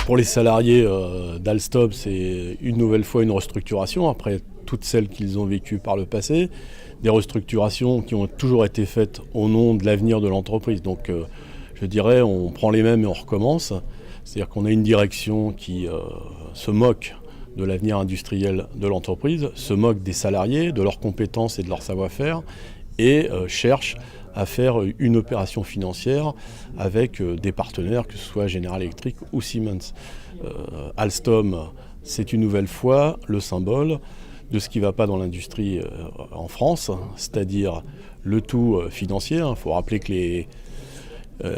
Pour les salariés d'Alstom, c'est une nouvelle fois une restructuration, après toutes celles qu'ils ont vécues par le passé. Des restructurations qui ont toujours été faites au nom de l'avenir de l'entreprise. Donc je dirais, on prend les mêmes et on recommence. C'est-à-dire qu'on a une direction qui se moque de l'avenir industriel de l'entreprise, se moque des salariés, de leurs compétences et de leur savoir-faire, et cherche à faire une opération financière avec des partenaires, que ce soit General Electric ou Siemens. Alstom, c'est une nouvelle fois le symbole de ce qui ne va pas dans l'industrie en France, c'est-à-dire le tout financier. Il faut rappeler que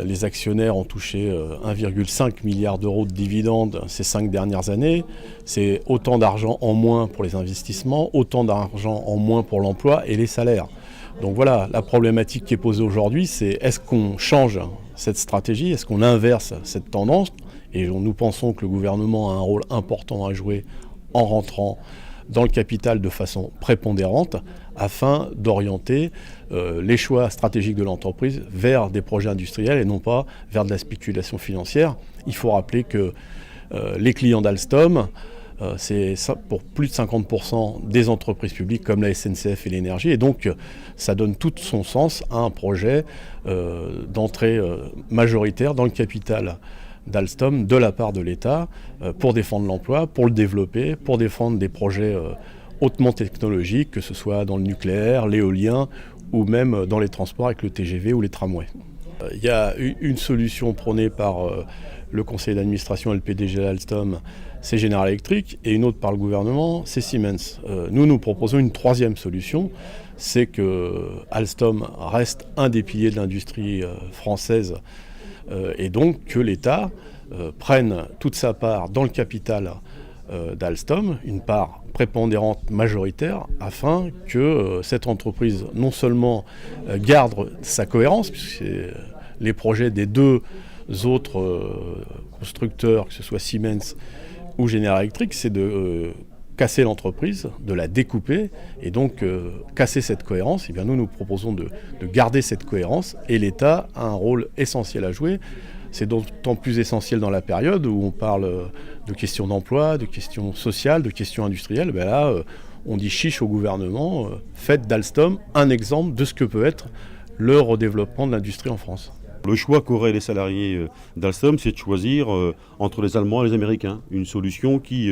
les actionnaires ont touché 1,5 milliard d'euros de dividendes ces 5 dernières années. C'est autant d'argent en moins pour les investissements, autant d'argent en moins pour l'emploi et les salaires. Donc voilà, la problématique qui est posée aujourd'hui, c'est est-ce qu'on change cette stratégie, est-ce qu'on inverse cette tendance? Et nous pensons que le gouvernement a un rôle important à jouer en rentrant dans le capital de façon prépondérante afin d'orienter les choix stratégiques de l'entreprise vers des projets industriels et non pas vers de la spéculation financière. Il faut rappeler que les clients d'Alstom, c'est pour plus de 50% des entreprises publiques comme la SNCF et l'énergie. Et donc, ça donne tout son sens à un projet d'entrée majoritaire dans le capital d'Alstom de la part de l'État pour défendre l'emploi, pour le développer, pour défendre des projets hautement technologiques, que ce soit dans le nucléaire, l'éolien ou même dans les transports avec le TGV ou les tramways. Il y a une solution prônée par le conseil d'administration et le PDG d'Alstom, c'est General Electric, et une autre par le gouvernement, c'est Siemens. Nous proposons une troisième solution, c'est que Alstom reste un des piliers de l'industrie française et donc que l'État prenne toute sa part dans le capital d'Alstom, une part prépondérante majoritaire, afin que cette entreprise non seulement garde sa cohérence, puisque les projets des deux autres constructeurs, que ce soit Siemens ou General Electric, c'est de casser l'entreprise, de la découper et donc casser cette cohérence. Et bien nous proposons de garder cette cohérence et l'État a un rôle essentiel à jouer. C'est d'autant plus essentiel dans la période où on parle de questions d'emploi, de questions sociales, de questions industrielles. Ben là, on dit chiche au gouvernement, faites d'Alstom un exemple de ce que peut être le redéveloppement de l'industrie en France. Le choix qu'auraient les salariés d'Alstom, c'est de choisir entre les Allemands et les Américains, une solution qui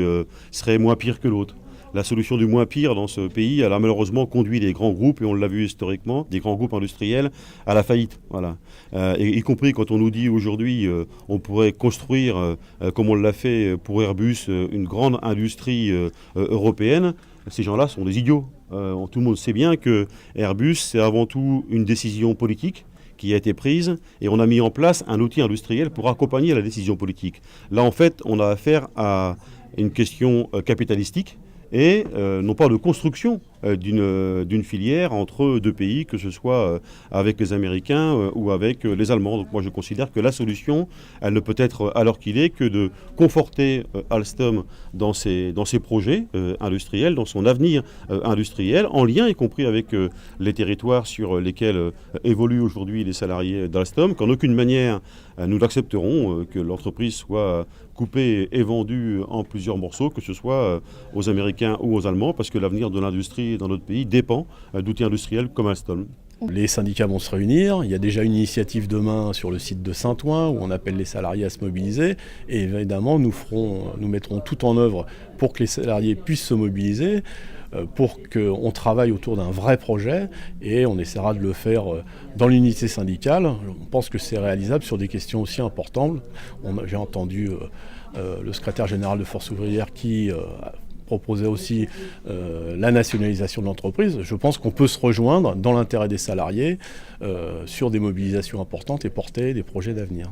serait moins pire que l'autre. La solution du moins pire dans ce pays, elle a malheureusement conduit les grands groupes, et on l'a vu historiquement, des grands groupes industriels, à la faillite. Voilà. Y compris quand on nous dit aujourd'hui on pourrait construire, comme on l'a fait pour Airbus, une grande industrie européenne, ces gens-là sont des idiots. Tout le monde sait bien que Airbus, c'est avant tout une décision politique qui a été prise, et on a mis en place un outil industriel pour accompagner la décision politique. Là, en fait, on a affaire à une question capitalistique, et non pas de construction d'une filière entre deux pays, que ce soit avec les Américains ou avec les Allemands. Donc moi je considère que la solution, elle ne peut être à l'heure qu'il est que de conforter Alstom dans ses projets industriels, dans son avenir industriel, en lien y compris avec les territoires sur lesquels évoluent aujourd'hui les salariés d'Alstom, qu'en aucune manière nous n'accepterons que l'entreprise soit coupée et vendue en plusieurs morceaux, que ce soit aux Américains ou aux Allemands, parce que l'avenir de l'industrie dans notre pays dépend d'outils industriels comme Alstom. Les syndicats vont se réunir, il y a déjà une initiative demain sur le site de Saint-Ouen où on appelle les salariés à se mobiliser et évidemment nous mettrons tout en œuvre pour que les salariés puissent se mobiliser, pour qu'on travaille autour d'un vrai projet et on essaiera de le faire dans l'unité syndicale. On pense que c'est réalisable sur des questions aussi importantes. J'ai entendu le secrétaire général de Force ouvrière qui proposait aussi la nationalisation de l'entreprise. Je pense qu'on peut se rejoindre dans l'intérêt des salariés sur des mobilisations importantes et porter des projets d'avenir.